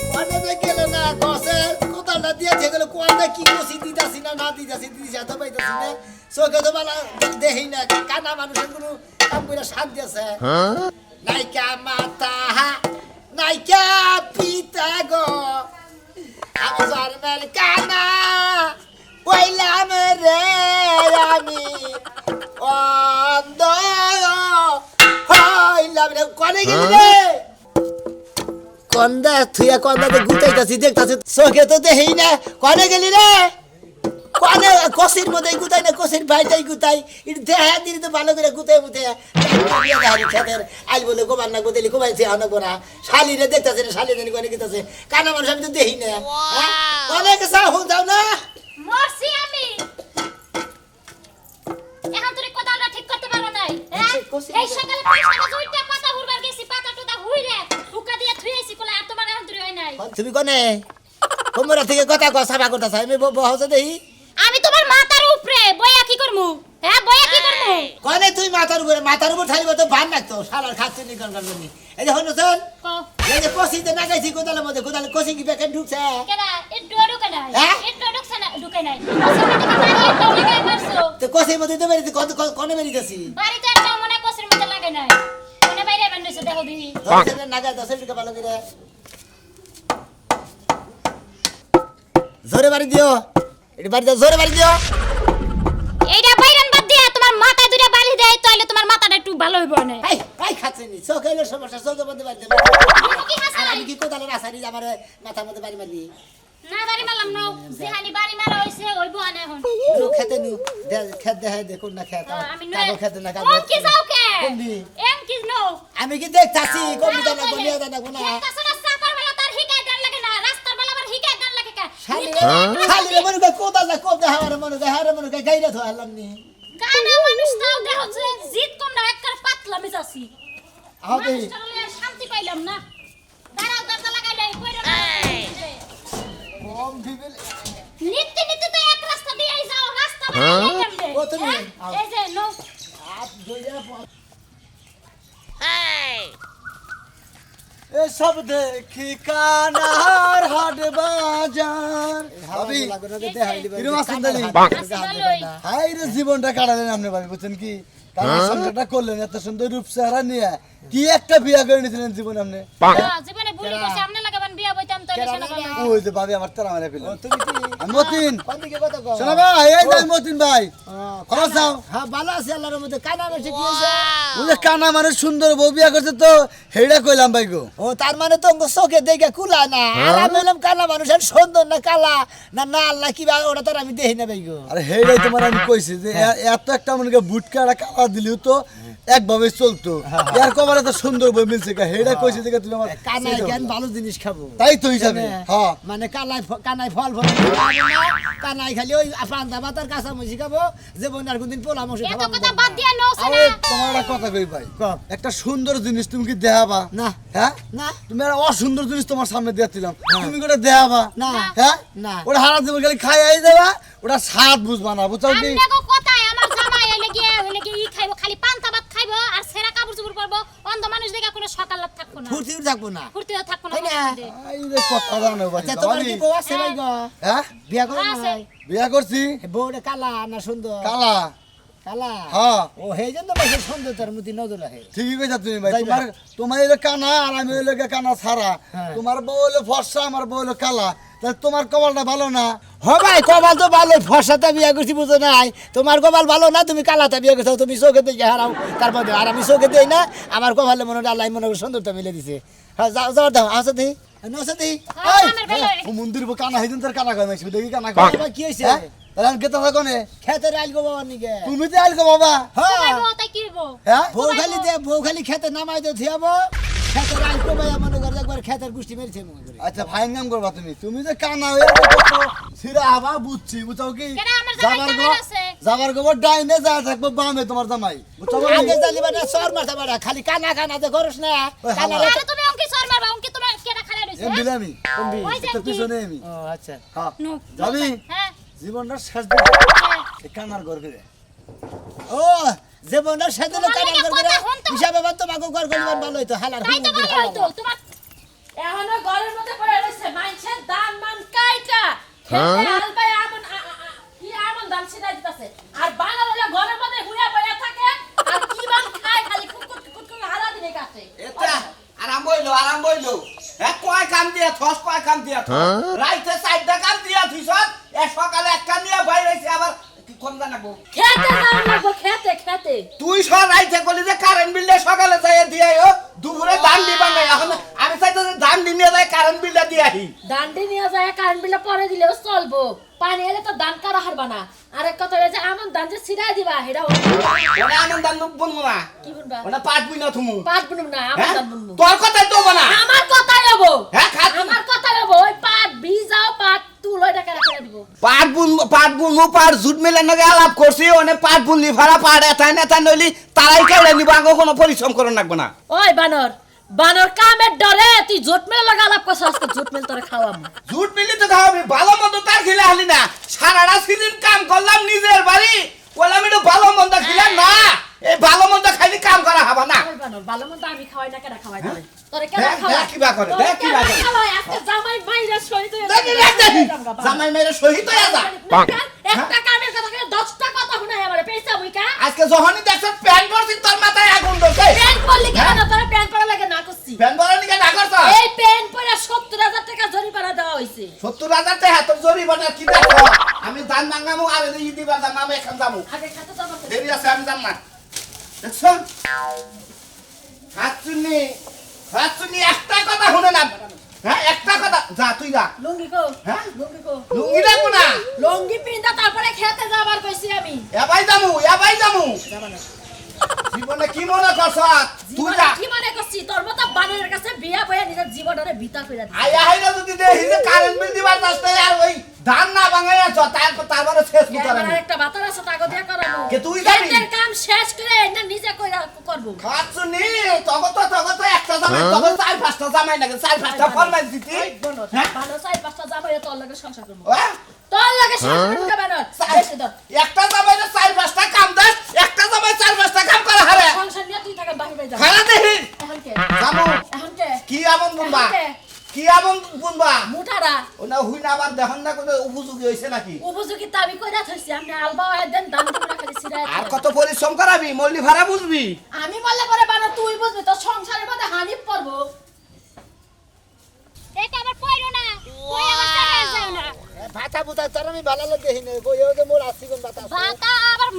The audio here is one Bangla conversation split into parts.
কোয়ান্ডাতে গেলে না কসে কোদালটা দিয়েছে গেলে কোয়ান্ডা কি কষি দিতাছি না না দিতাছি দিতাছি এত পাইতাছি না চোখে তো বালা দেখি না কানা মানুষের কোনো কাম করে শান্তি আছে নাইকা মাতা নাইকা পিতা গো আমার মেল কানা কইলাম রে আমি অন্ধ হইলাম রে কোনে গেলি রে কন্দা থুয়া কন্দাতে গুতাইতাছি দেখতাছি চোখে তো দেই না কোনে গেলি রে কোনে কসির মধ্যে গুতাই না কসির ভাইটাই গুতাই ইট দেহা দিন তো ভালো করে গুতাই মুতে বিয়া দাঁড়ি খেতের আইল বলে গোবার না গুতাইলি গোবাইছে হনা গোরা শালিরে দেখতাছে না শালিরে কোনে গিতাছে কানা মানুষ আমি তো দেই না কোনে গেছা হুন যাও না মরছি আমি এখন তোর কথাটা ঠিক করতে পারো নাই এই সকালে 5 টাকা দুইটা পাতা হুরবার গেছি পাতা টুটা হুইরে হুকা দিয়ে থুইছি কোলা আর তোমার এখন তুই হয় নাই তুমি কোনে কোমরা থেকে কথা সাবা করতাছ আমি বহছে দেই আমি তোমার মাথার উপরে বইয়া কি করমু হ্যাঁ বইয়া কি করমু কোনে তুই মাথার উপর ঠাইব তো ভান রাখতো শালার খাচ্ছে নি কোন করবি এই দেখো নসন কো এই যে কষিতে না গাইছি কোদালের মধ্যে কোদালে কষি কি বেকে ঢুকছে কেডা এ ঢুকে নাই হ্যাঁ? এ ঢুকছে না ঢুকে নাই কসির মধ্যে মারি একটা লাগাই মারছো তো কষির মধ্যে তো বেরিতে কোনে বেরিতেছি বাড়িতে একটা মনে কসির মধ্যে লাগে নাই মনে বাইরে বান্ধিছে দেখো দিহি দশের নাগা 10 টাকা ভালো করে জোরে বাড়ি দিও এটি বাড়ি দাও জোরে বাড়ি দিও এইটা বাইরান বাদ দিয়া তোমার মাথায় দুইটা বালি দেয় তাইলে তোমার মাথাটা একটু ভালো হইব না এই খাচ্ছে নি চোখের সমস্যা চোখের মধ্যে বাড়ি দেবে কি হাসা আর আমি কি কোদালের আসারি আমার মাথার মধ্যে বাড়ি মারবি না বাড়ি মারলাম না যেহানি বাড়ি মারা হইছে হইব না এখন নো খেতে নু খেত দেখাই দেখুন না খেত আমি কাগো খেতে না কাগো কোন কি যাও কে কোনদি এম কি নো আমি কি দেখতাছি কবিতা না বলিয়া দানা কোনা তাছাড়া সাপার বেলা তার হিকায় গান লাগে না রাস্তার বেলা আবার হিকায় গান লাগে কা শালি মনে কই কোদাল না কোপ দেহারে মনে কই হারে মনে কই গাইরা তো আলাম নি গানা মানুষ তাও দেহ যে জিত কম না একবার পাতলা মিজাছি আবে শান্তি পাইলাম না দাঁড়াও দরজা লাগাই দেই কইরা না কম দিবেল নিতে নিতে তো এক রাস্তা দিয়ে যাও রাস্তা বানাই ও তুমি এই যে নো আপ দইয়া এসব দেখি কানার হাট বাজার ভাবি কিরম আছেন দাদি হাই রে জীবনটা কাটালেন আপনি ভাবি বুঝছেন কি কারণ সংসারটা করলেন এত সুন্দর রূপ চেহারা নিয়ে কি একটা বিয়া করে নিয়েছিলেন জীবনে আপনি জীবনে বুড়ি বসে আমনে লাগাবেন বিয়া বইতাম তো এসে না ওই যে ভাবি আমার তারা মারা পেলেন তুমি কি মতিন কোন দিকে কথা কও শোনা ভাই এই যে মতিন ভাই খবর চাও হ্যাঁ ভালো আছে আল্লাহর মধ্যে কানা বেশি কি হইছে ওই যে কানা মানে সুন্দর বউ বিয়া করছে তো হেইডা কইলাম ভাই গো ও তার মানে তো চোখে দেখে কুলা না আর আমি বললাম কানা মানুষের সুন্দর না কালা না না আল্লাহ কি ওটা তো আমি দেখি না ভাই গো আরে হেইডাই তোমার আমি কইছি যে এত একটা মনে বুটকা কালা দিলিও তো একভাবে চলতো এর কমারে তো সুন্দর বই মিলছে হেইডা কইছি যে তুমি আমার কানাই জ্ঞান ভালো জিনিস খাবো তাই তো হিসাবে হ্যাঁ মানে কানাই ফল ফল কানাই খালি ওই পান্তা ভাতার কাঁচা মুচি খাবো যে বোনার কোনদিন পোলা মশি এত খাবো কথা বাদ দিয়া নও আরে তোমার একটা কথা কই ভাই একটা সুন্দর জিনিস তুমি কি দেখাবা না হ্যাঁ না তুমি একটা অসুন্দর জিনিস তোমার সামনে দিয়েছিলাম তুমি কি ওটা দেখাবা না হ্যাঁ না ওটা হারা দেবো খালি খাইয়াই দেবা ওটা স্বাদ বুঝবা না বুঝছো কি আমনে গো কথাই আমার জামাই হইলে গিয়ে ই খাইবো খালি পান্তা ভাত খাইবো আর সেরা কাপড় চোপড় পরবো অন্ধ মানুষ দেখে কোনো সকাল রাত থাকবো না ফুর্তি থাকবো না ফুর্তিও থাকবো না তাই না? এই যে কথা জানো ভাই আচ্ছা তোমার কি বউ আছে ভাই গো হ্যাঁ বিয়া করে আছে। নাই বিয়া করছি বউটা কালা না সুন্দর কালা কালা হ্যাঁ ও হে জন্য বেশি সুন্দর তার মধ্যে নজর রাখে ঠিকই কইছা তুমি ভাই যাইবা। তোমার হলো কানা আর আমি হলো কানা ছাড়া হ্যাঁ। তোমার বউ হলো ফর্সা আমার বউ হলো কালা তাহলে তোমার কপালটা ভালো না হ ভাই কপাল তো ভালো ফর্সাতে বিয়া করছি বুঝো নাই তোমার কপাল ভালো না তুমি কালাতে বিয়া করছো তুমি চোখে দেখে হারাও তার মধ্যে আর আমি চোখে দেই না আমার কপালে মনে হয় আল্লাহ মনে করে সুন্দরতা মিলে দিছে হ্যাঁ যাও দাও আসো দি নসে দি হ্যাঁ, আমার ভালো ও মন্দির কানা হইদিন তোর কানা কয় মাইছি দেখি কানা কয় কি হয়েছে হ্যাঁ তাহলে আমি কেতা থাকনে খেতে রাইল গো বাবা নিকে তুমি তো আইল গো বাবা হ্যাঁ খাইবো তাই কি হইবো হ্যাঁ বউ খালি খেতে নামাই দিয়ে থিয়াবো খেতে রাইল গো ভাই মনে করে একবার খেতের গুষ্টি মেরেছে মনে করে আচ্ছা ফাইন কাম করবা তুমি যে কানা হয়ে কত সিরা হবা বুঝছি বুঝছো কি কেন আমার জামাই কামার আছে যাবার গোবর ডাইনে যা থাকবো বামে তোমার জামাই বুঝছো আগে জালিবা না সর মারতে পারে খালি কানা কানা তো করস না কানা আরে তুমি অঙ্কি সর মারবা অঙ্কি তোমার কেডা খালাই রইছে এম দিলামি ওই যে তোর কি? পিছনে আমি ও আচ্ছা হ্যাঁ নো যাবি হ্যাঁ জীবনটা শেষ দিন এই কানার ঘর করে ও জীবনের সাথে তোমার কানা লাগে করে কথা হন তো। হিসাবে বাদ তোমাকে ঘর করবার ভালো হইতো হালার তাই তো ভালো হইতো তোমার খেতে আলবাই কি আমন দান ছিনাই দিতেছে আর বাঙাল হলে ঘরের মধ্যে হুইয়া বইয়া থাকে আর কি বান খায় খালি কুট হারা দিনে কাটে এটা আরাম বইলো কয় কাম দিয়া থস কয় কাম দিয়া রাইতে সাইডটা কাম দিয়া থিছত সকালে একটা নিয়ে বাইরেছে আবার কোন জানাবো খেতে যাওয়া লাগবো খেতে তুই সব রাইতে কলি যে কারেন্ট বিলটা সকালে যাই দিয়াইও দুপুরে ধান দিবা না এখন আমি চাইতো যে ধান নিয়ে যায় কারেন্ট বিলটা দিয়াহি দান্ডি নিয়ে যায় কারেন্ট বিলটা পরে দিলেও চলবো পানি এলে তো দান কারা হারবা না আরেক কথা হলো যে আমন দান যে ছিড়াই দিবা হেডা ওনা আনন্দ দান বুনবো না কি বুনবা ওনা পাট বুইনা থুমু পাট বুনম না আমন দান বুনবো তোর কথাই তো বনা আমার কথাই হবো হ্যাঁ খাচ্ছি আমার কথাই হবো ওই পাট ভিজাও পাট তুল ওইটা কেন করে দিব পাট বুনবো পাট জুট মেলে নগে আলাপ করছি অনেক পাট বুনলি ভাড়া পাট এতাই নেতাই নইলি তারাই কেড়ে নিব আগে কোনো পরিশ্রম করে লাগবে না ওই বানর কামের ডরে তুই জোটমেল লাগা আলাপ করছ আজকে জোটমেল তোরে খাওয়াম জুট মিলি তো খাওয়াবি ভালো মন্দ তার খেলে হালি না সারাটা সিদিন কাম করলাম নিজের বাড়ি বললাম একটু ভালো মন্দ খেলাম না এই ভালো মন্দ খাইলে কাম করা হবে না ওই বানর ভালো মন্দ আমি খাওয়াই না কেডা খাওয়াই তোরে কেডা দেখ খাওয়াই কি বা করে দেখ কি বা করে খাওয়াই আজকে জামাই মাইরা শহীদ হয়ে দেখি জামাই মেরে শহীদ হয়ে যা একটা কামের কথা কইলে 10টা কথা শুনাই আমারে পয়সা বুইকা আজকে যখনই দেখছ প্যান করছিস তোর মাথায় আগুন ধরছে প্যান পরলি কেন তোরে প্যান পরা লাগে না করছি প্যান বড় নিকে না করছ এই প্যান পরে 70000 টাকা জরিমানা দেওয়া হইছে 70000 টাকা তোর জরিমানা কি দেখো আমি দান মাঙ্গামু আর এই দিবা দাম আমি এখান যামু আগে খাতে যাবো দেরি আছে আমি জান না দেখছ হাতছুনি একটা কথা শুনে না হ্যাঁ একটা কথা যা তুই যা লুঙ্গি কো হ্যাঁ লুঙ্গি কো লুঙ্গি রাখবো না লুঙ্গি পিন্দা তারপরে খেতে যাবার কইছি আমি এবাই যামু জীবনে কি মনে করছ তুই যা কি মানে করছি তোর মত বানরের কাছে বিয়া বইয়া নিজের জীবনরে বিতা কইরা দিছি আয়া হাইরা যদি দেহি যে কারেন্ট বিল দিবার রাস্তা আর ওই ধান না ভাঙাইয়া তারপরে শেষ করতে এবার পারবি একটা বাতার আছে তাগো দিয়া করাবো কে তুই যাবি? খেতের কাম শেষ করে না নিজে কইরা করব হাতছুনি তগো একটা জামাই তগো চার পাঁচটা জামাই নাকি চার পাঁচটা ফরমাইশ দিতি হ্যাঁ? ভালো চাই পাঁচটা যাবাই তোর লাগে সংসার করব ওয়া? তোর লাগে সংসার করব বানর বেশি দর একটা জামাই চার পাঁচটা কাম দেয় একটা জামাই চার পাঁচটা কাম করে হারে সংসার নিয়ে তুই থাকা বাহির বাই যা খালা দেহি এখন কে যাবো এখন কে কি আমন বুনবা এখন কে? কি আমন বুনবা মুঠারা ওনা হুই না আবার দেখন না কোনো উপযোগী হইছে নাকি উপযোগী দাবি কইরা থইছি আমি আলবা দেন দাম দিব না খালি সিরায় আর কত পরিশ্রম করাবি মল্লি ভাড়া বুঝবি আমি বললে পরে বানর তুই বুঝবি তোর সংসারের মধ্যে হানি পড়ব এটা আবার পয়রো না কই আবার চালায় যাও না ভাতা বুতা তোর আমি ভালো লাগে দেখিনি বইও যে মোর আসি কোন ভাতা ভাতা আবার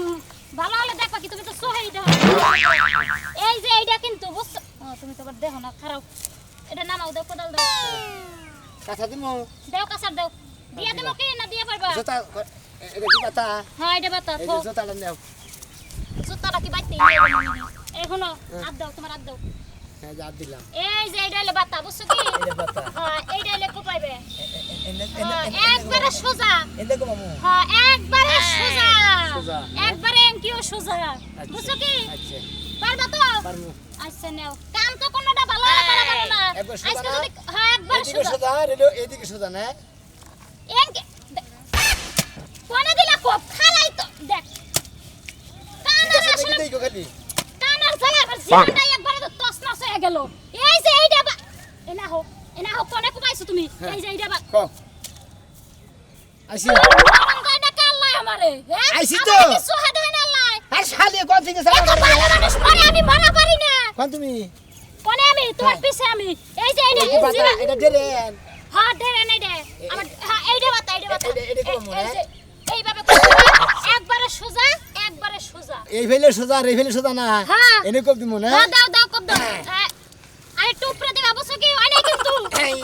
ভালো হলে দেখবা কি তুমি তো সোহেই দাও এই যে এইটা কিন্তু বুঝছো তুমি তো আবার দেখো না খারাপ এটা নামাও দাও কোদাল দাও কাঁচা দিমু দাও কাসার দাও দিয়া দেবো কি না দিয়া পারবা জোতা এটা কি ভাতা হ্যাঁ এটা বাতা এই যে জোতাটা নেও জুতাটা কি বাইতে এখনো হাত দাও তোমার হাত দাও হ্যাঁ যা দিলাম এই যে এইটা হলে বাতা বুঝছো কি এটা ভাতা হ্যাঁ এইটা হলে কোপাইবে এনে একবারে সোজা এনে কো মামু হ্যাঁ একবারে সোজা সোজা। একবারে এমকিও সোজা বুঝছো কি আচ্ছা পারবা তো পারমু আচ্ছা নাও কাম তো কোনটা ভালো করে করা পারো না একবার সোজা আজকে না? যদি হ্যাঁ একবার এদিকে সোজা সোজা রেলো এদিকে সোজা না এনকে কোনে দিলা কোপ খালাই তো দেখ ঠিক কানার আছে আসলে দেখি খালি কানার জ্বালা আবার জীবনটা একবারে তো তছনছ হয়ে গেল এই যে এইটা এনা হোক কোনে কোপাইছো তুমি এই যে এইটা কো আসি কয়টা কাল্লাই আমারে হ্যাঁ আইছি তো। আমাকে সোহা দেয় না আল্লাহ আর শালি কোন থেকে এত ভালো মানুষ মরে আমি মরা পারি না কোন তুমি কোনে আমি তোমার পিছে আমি এই যে এইটা এই ভাতা এটা দেরেন হ্যাঁ ধরে নাই দে আমার হ্যাঁ এইটা বাতা এইটা কোন মনে? এইভাবে করবা, একবারে সোজা এই ফেলে সোজা আর এই ফেলে সোজা না হ্যাঁ। এনে কব দিমু না হ্যাঁ দাও কব দাও আরে টুপরে দিবা বুঝছো কি অনেক কিন্তু এই,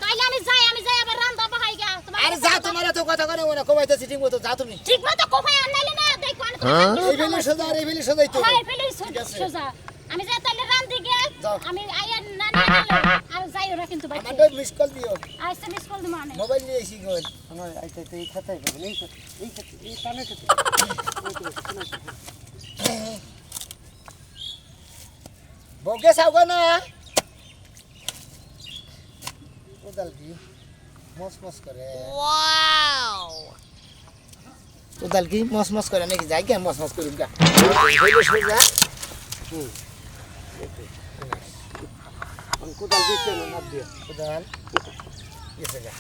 তাইলে আমি যাই আবার রান্দা বহাই গা তোমার আরে যা তোমার তো কথা করে ওনা কমাইতেছি ঠিক মতো যা তুমি ঠিক মতো কোফাই আনাইলে না দেখো আমি এই ফেলে সোজা আর এই ফেলে সোজাই তো হ্যাঁ ফেলে সোজা আমি যাই তাইলে রান্দি গে যাও। আমি আইয়া না নিয়ে আর যাই ওরা কিন্তু বাইতে আমার মিস কল দিও আইসা মিস কল দিমা না মোবাইল নিয়ে এসি গো আমার আইতে এই খাতায় বলে এই খাতে এই টানে খাতে বগে সাগো না কোদাল কি মস করে কোদাল কি মস করে নাকি যাই কে মস করিম কা হইলো সোজা কোদাল দিতে না দিয়া কোদাল গেছে গা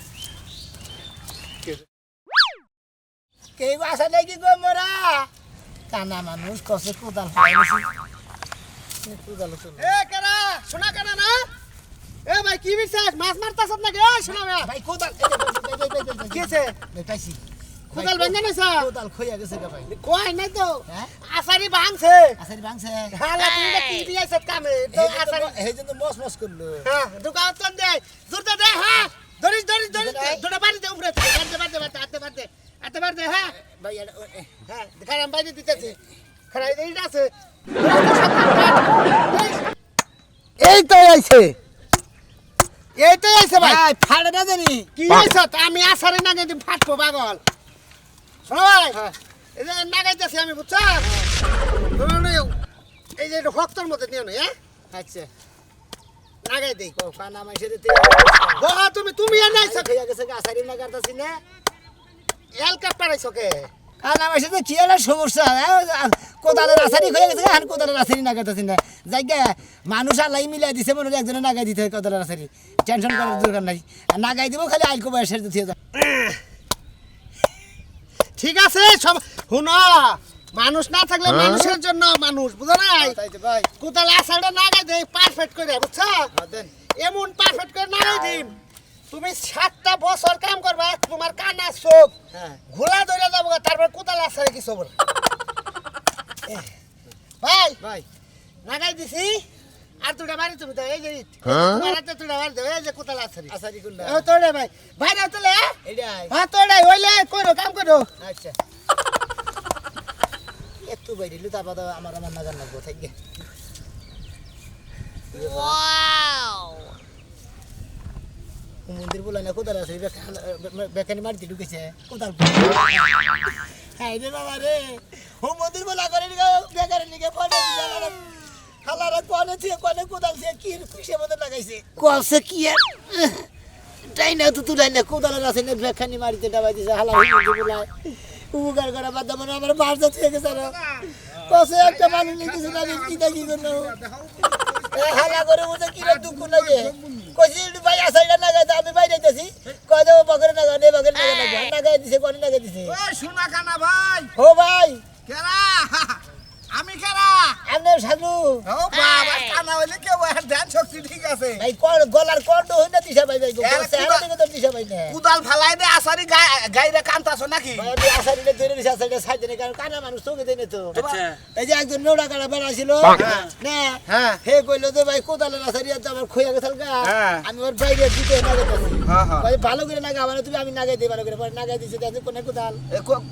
কে আসা নাকি গো মোরা কানা মানুষ কসে কোদাল পাইছি কোদাল চলে এ কেনা শোনা কেনা না এ ভাই কি বিশেষ মাছ মারতাছ নাকি এ শোনা ভাই কোদাল কিছে পাইছি কোদাল ভাঙা নাইছা কোদাল খইয়া গেছে গা ভাই কই নাই তো হ্যাঁ আসারি ভাঙছে আসারি ভাঙছে হালা তুমি কি দিয়াছ কামে তো আসারি এই জন্য মস মস করলো হ্যাঁ দোকান চল দে জুরতে দে হ্যাঁ ধরিস দুটো বাড়ি দে উপরে আতে বাড়তে হ্যাঁ ভাই হ্যাঁ খারাপ বাইরে দিতেছি খারাপ এইটা আছে এই তো আইছে এইটাই আছে ভাই ভাই ফাড়ে না জানি কি হয়েছে আমি আসারে না কিন্তু ফাটবো পাগল শোনো ভাই এই যে নাগাইতেছি আমি বুঝছো এই যে হক্তর মধ্যে নিও না হ্যাঁ আচ্ছা নাগাই দেই ও কানা মাইছে দিতে তুমি আর নাইছো খইয়া গেছে গা আসারি না কাটতাছি না হেলিকপ্টার আইছো কে কানা মাইছে তো কি আর সমস্যা কোদালের আসারি খইয়া গেছে আর কোদালের আসারি না কাটতাছি না জায়গা মানুষ আলাই মিলাই দিছে মনে একজনে নাগাই দিতে হয় কোদালের আসারি টেনশন করার দরকার নাই নাগাই দিব খালি আইলকো বয়সের দিতে ঠিক আছে সব শুনো মানুষ না থাকলে মানুষের জন্য মানুষ বুঝো নাই তাই তো ভাই কোদাল আসারটা নাগাই দেই পারফেক্ট করে বুঝছো দেন এমন পারফেক্ট করে নাগাই দিম তুমি 7টা বছর কাম করবা তোমার কানা চোখ হ্যাঁ ঘোলা ধরে যাবো তারপর কোদাল আসারে কি সবর ভাই ভাই নাগাই দিছি আর দুটা বাড়ি তুমি তো এই যে তোমার হাতে দুটা বাড়ি দাও এই যে কোদাল আসারে আসারি কোনটা ও তোরে ভাই ভাই না তোলে এইটাই হ্যাঁ তোরে হইলে করো কাম করো আচ্ছা একটু বাইরে লুতা পাতা আমার নাগান লাগবো থাকবে মন্দির বলে না কোদাল আছে বেকানি মারতে ঢুকেছে কোদাল হ্যাঁ রে বাবা রে ও মন্দির বলা করে বেকারের লিগে ফটো হালারা কোনে থেকে কোনে কোদাল থেকে কি কিসে মধ্যে লাগাইছে কোয়াছে কি আর তাই না তুই তাই না কোদালের আছে না বেকানি মারিতে ডাবাই দিছে হালা মন্দির বলায় উপকার করা বাদ দাও মানে আমার মার যাচ্ছে গেছে আর কসে একটা মানুষ লিখেছে না কি তা কি করলো হালা করে ওটা কি দুঃখ লাগে কইছি ভাই আসাইডা লাগাই দাও আমি বাইরে যাইতেছি কই দাও বকরে না গানে বকরে না গানে লাগাই দিছে কোন লাগাই দিছে ওই শোনা কানা ভাই ও ভাই কেরা আমি কেরা আপনার সাধু ও বাবা কানা হইলে কেউ আর ধ্যান শক্তি ঠিক আছে ভাই কোন গলার কোন হই না দিশা ভাই ভাই চেহারা দেখে তো দিশা ভাই না কুদাল ফালাই দে আসারি গাইরে কান্তাছো নাকি ভাই আমি আসারিলে ধরে দিছে আসারিলে সাইডে না কারণ কানা মানুষ তোকে দেনে তো এই যে একজন নোড়া কাটা বানাইছিল না হ্যাঁ হে কইলো যে ভাই কোদালের আসারি আর আমার খইয়া গেছাল গা হ্যাঁ। আমি ওর বাইরে দিতে লাগাইতাছি হ্যাঁ, হ্যাঁ। ভাই ভালো করে লাগা মানে তুমি আমি নাগাই দেই ভালো করে পরে নাগাই দিছি দেখো কোনে কোদাল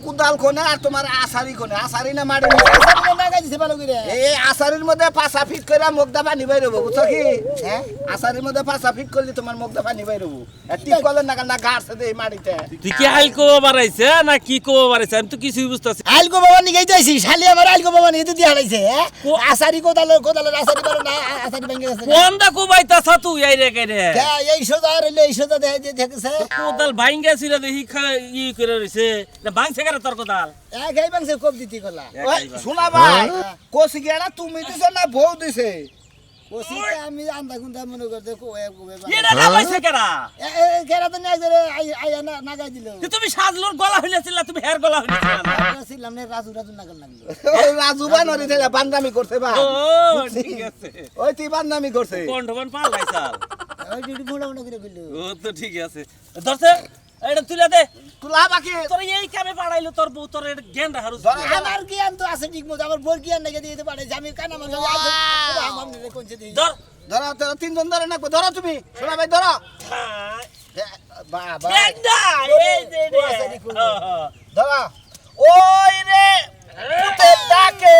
কুদাল কোনে আর তোমার আসারি কোনে আসারি না মারি আসারিলে নাগাই দিছে ভালো করে এই আসারির মধ্যে পাঁচা ফিট করে মুগদা পানি বাইর হবো বুঝছো কি হ্যাঁ আসারির মধ্যে পাঁচা ফিট করলে তোমার মুগদা পানি বাইর হবো ঠিক করলে না না গাছ দে মাটিতে তুই কি আইল কো বাড়াইছে না কি কো বাড়াইছে আমি তো কিছুই বুঝতাছি আইলগো বাবা নিগাই যাইছি শালি আমার আইলগো বাবা নিয়ে দিয়ে হারাইছে হ্যাঁ আসারি কোদালের আসারি ভালো না আসারি ভেঙে গেছে কোন দা কো বাইতাছা তুই আই রে কে রে এই সোজা রইলে এই সোজা দেখে যে দেখেছে কোদাল ভাঙ্গা ছিল দেখি ই করে রইছে না ভাঙছে কেন তোর কোদাল এক এই বাংছে কোপ দিতি কলা শোনা ভাই কোসি গেড়া তুমি দিছো না বউ দিছে ওসিতে আমি আন্দা গুন্দা মনে করতে কোয়ে কোয়ে এটা না পাইছে কেরা কেরা তো না করে আইয়া না নাগাই দিল তুমি সাজলোর গলা হইলেছিল তুমি হের গলা হইলেছিল ছিলাম না রাজু রাজু নাগাল লাগলো ওই রাজু বানরি থেকে বান্দামি করছে ভাই ও ঠিক আছে ওই তুই বান্দামি করছে কন্ঠবন পালাইছাল ওই ডিডি মোড়া মোড়া করে কইলো ও তো ঠিক আছে ধরছে এটা তুইলা দে তুলা বাকি তোর এই কামে পাড়াইলো তোর বউ তোর জ্ঞান রাখার আমার জ্ঞান তো আছে ঠিক মতো আমার বোর জ্ঞান নাকি দিতে পারে আমি কানা মানুষ আমি কোনছে দিই ধর ধরো ধরো তিনজন ধরে না ধরো তুমি শোনা ভাই ধরো বাবা বেগদা এই দে দে ধরো ওই রে পুতের ডাকে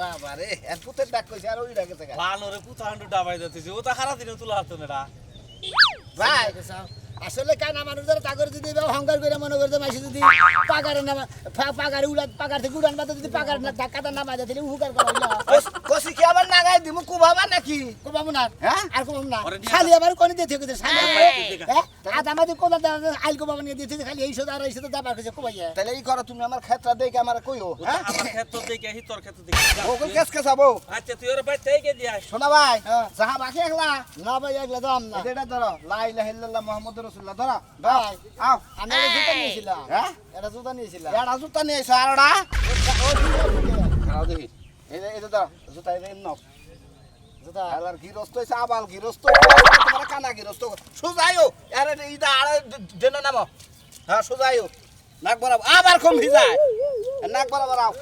বাবা রে আর পুতের ডাক কইছে আর ওই ডাকে থেকে বানরে পুতান্ডু ডাবাই দিতেছে ও তো সারা দিন তুলা হতো না ভাই আসলে কানা মানুষ যারা তাগর যদি অহংকার করে মনে করতে মাসি যদি পাগারে নামা পাগারে উড়া পাগার থেকে উড়ান বাতা যদি পাগার না ধাক্কাটা নামা যায় তাহলে উপকার করা হইলো কসি কি আবার নাগাই দিমু কুবাবা নাকি কোবাবো না হ্যাঁ? আর কোবাবো না ওরে নিয়ে খালি আবার কোনে দিতে হবে শালি হ্যাঁ আজ আমাদের কোবা আইল কোবাবো নিয়ে দিতে খালি এই সোদা আর এই সোদা দাবার কাছে কোবাইয়া তাহলে এই করো তুমি আমার ক্ষেত্র দেখে আমার কইও হ্যাঁ আমার ক্ষেত্র দেখে আহি তোর ক্ষেত্র দেখে ওকে কেস কেসাবো আচ্ছা তুই ওর বাই থেকে দিয়া শোনা ভাই হ্যাঁ। যাহা বাকি একলা না ভাই একলা দাম না এটা ধরো লা ইলাহা ইল্লাল্লাহ মুহাম্মাদুর রসুল্লাহ ধরা ভাই আও আমি একটা জুতা নিয়েছিলাম হ্যাঁ এটা জুতা নিয়েছিলাম এটা জুতা নিয়ে এসো আর ওটা খাও দেখি এই যে ধরা জুতা এই নাও জুতা আর গিরস্ত হইছে আবাল গিরস্ত তোমার কানা গিরস্ত সুজাইও আরে ইটা আর দেন নামো হ্যাঁ সুজাইও নাক বরাবর আবার কম ভিজায় নাক বরাবর আও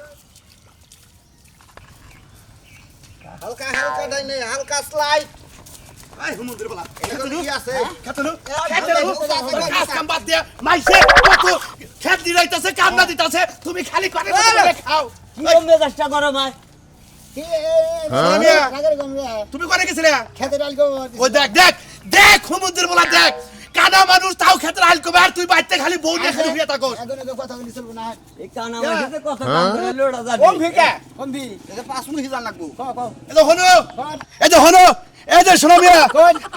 হালকা হালকা ডাইনে হালকা স্লাইড আই হুমুন্দির বলা এটা কি আছে খেতনু কাজ কাম বাদ দিয়া মাইছে কত খেত দি রাইতাছে কাম না দিতাছে তুমি খালি করে খাও কি কমবে চেষ্টা করো ভাই রাগের গম রে তুমি করে গেছিলে খেতে ডাল গো ওই দেখ দেখ দেখ হুমুন্দির বলা দেখ কানা মানুষ তাও ক্ষেত্রে আইল কবে আর তুই বাইতে খালি বউ নিয়ে খালি শুয়ে থাকোস এখন কথা বলি চলবো না এই কানা মাঝে কথা কাম করে লোড়া যাবে কম ভিকা কমবি এটা 5 মিনিট হিজান লাগবো এই যে হনো এই যে শোনো মিয়া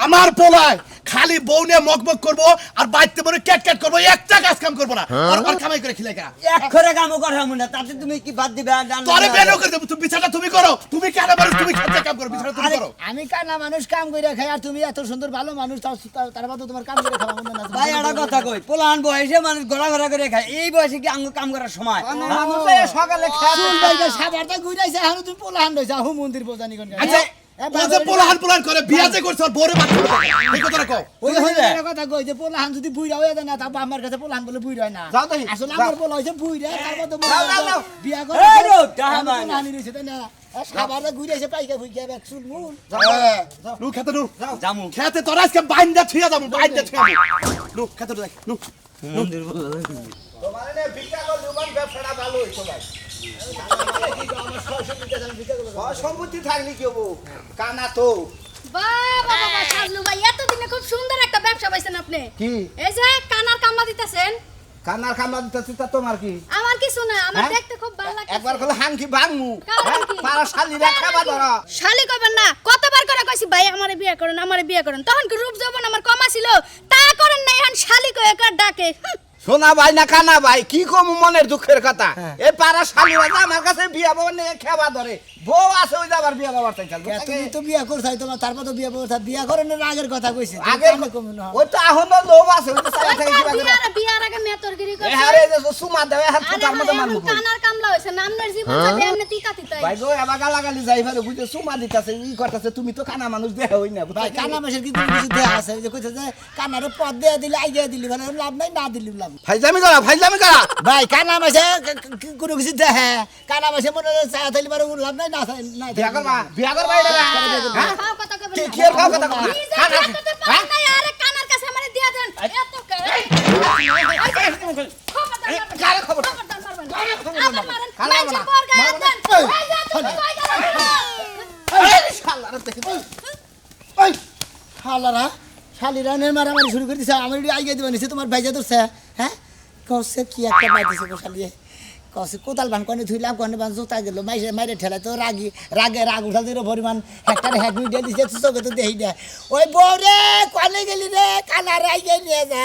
আমার পোলায় খালি বউ নিয়ে মকমক করবো আর বাইতে মনে ক্যাট ক্যাট করবো একটা কাজ কাম করবো না আর কামাই করে খিলে গা এক করে কাম করে মনে তাতে তুমি কি বাদ দিবে তোরে বেলো করে দেবো তুমি বিচারটা তুমি করো তুমি কেন মানুষ তুমি খেতে কাম করো বিচারটা তুমি করো আমি কানা মানুষ কাম করে খাই আর তুমি এত সুন্দর ভালো মানুষ তার বাদ তোমার কাম করে খাওয়া মনে না ভাই একটা কথা কই পোলান বয়সে মানুষ ঘোরা ঘোরা করে খায় এই বয়সে কি আঙ্গ কাম করার সময় মানুষ সকালে খেতে চুল বাইকে সাবারটা ঘুরাইছে এখন তুমি পোলাহান রইছে হু মন্দির বোঝানি কোন আচ্ছা ও যে পোলাহান করে বিয়া যে করছ আর বউরে বাচ্চা এই কথাটা কও ওই কথা কই যে পোলাহান যদি বুইরা হয়ে যায় না তা আমার কাছে পোলাহান বলে বুইরা হয় না যাও দেখি, আসলে যাও। আমার পোলা হইছে বুইরা তার মধ্যে যাও। বিয়া করে এই রো, টাহা মাইনা। পোলাহানি রইছে তাই না সাবারটা ঘুরাইছে পাইকা ফুইকা এক চুল মুন নু খেতে নু জামু খেতে তোরা আজকে বাইন্দা থুইয়া যাবো বাইন্দা থুইয়া নু খেতে দেখ নু মন্দির বলে তোমার নে ভিক্ষা করলে উমান ব্যবসাটা ভালো হইতো ভাই সম্পত্তি থাকলে কি হবো কানা তো বাবা বাবা সাজলু ভাই এতদিনে খুব সুন্দর একটা ব্যবসা পাইছেন আপনি কি এই যে কানার কামলা দিতেছেন কানার কামলা দিতেছি তা তোমার কি আমার কিছু না আমার হ্যাঁ? দেখতে খুব ভালো লাগে একবার কলে হাঙ্কি ভাঙমু কার হাঙ্কি? পারা শালি রাখাবা ধরা শালি কবেন না কতবার করে কইছি ভাই আমারে বিয়ে করেন তখন কি রূপ যৌবন আমার কম ছিল তা করেন না এখন শালি কয়ে কার ডাকে সোনা ভাই না কানা ভাই কি কম মনের দুঃখের কথা এই পারা শালিরা যে আমার কাছে বিয়া বাবা নিয়ে খেবা ধরে বউ আছে ওই যাবার বিয়া বাবার চাই তুমি তো বিয়া করছাই তোমার তারপর তো বিয়া করেন আগের কথা কইছি আগে ওই তো এখন লোভ আছে ওই তো চালা থেকে কিবা করে বিয়ার আগে মেতরগিরি এ করছে হারে যে সুমা দেবে হাত ফুটার মধ্যে মারমু কই। কানার কামলা হইছে নামনের জীবন যাবে এমনি তিতা তিতাই ভাই গো এবার গালাগালি যাই ফেলে বুঝে সুমা দিতাছে ই করতেছে তুমি তো কানা মানুষ দেহ হই না ভাই কানা মাসের কি কিছু দেয়া আছে যে কইছে যে কানারে পদ দেয়া দিলে আইগা দিলি মানে লাভ নাই না দিলি লাভ ফাইজামি করা ভাই কানা মাসে কোনো কিছু দেহে কানা মাসে মনে হয় চা থাইলে মারে লাভ নাই না না বিয়া করবা এটা হ্যাঁ খাও কথা কবেন কি কি আর খাও কথা কও না? কানা হ্যাঁ আরে কানার কাছে আমারে দিয়া দেন এত কারে খবর শালারা শালিরা নে মারামারি শুরু করে দিছে আমার আইগা দিবা নিছে তোমার ভাইজা ধরছে হ্যাঁ কসে কি একটা মার দিছে গো শালিয়ে কসে কোদাল বান কোনে থুইলাম কোনে বান জুতা গেল মাইরে ঠেলা তো রাগ উঠাল দিল পরিমাণ একটা হেড মিট দিছে চোখে তো দেই না ওই বউ রে কোনে গেলি রে কানা রাইগে নিয়ে যা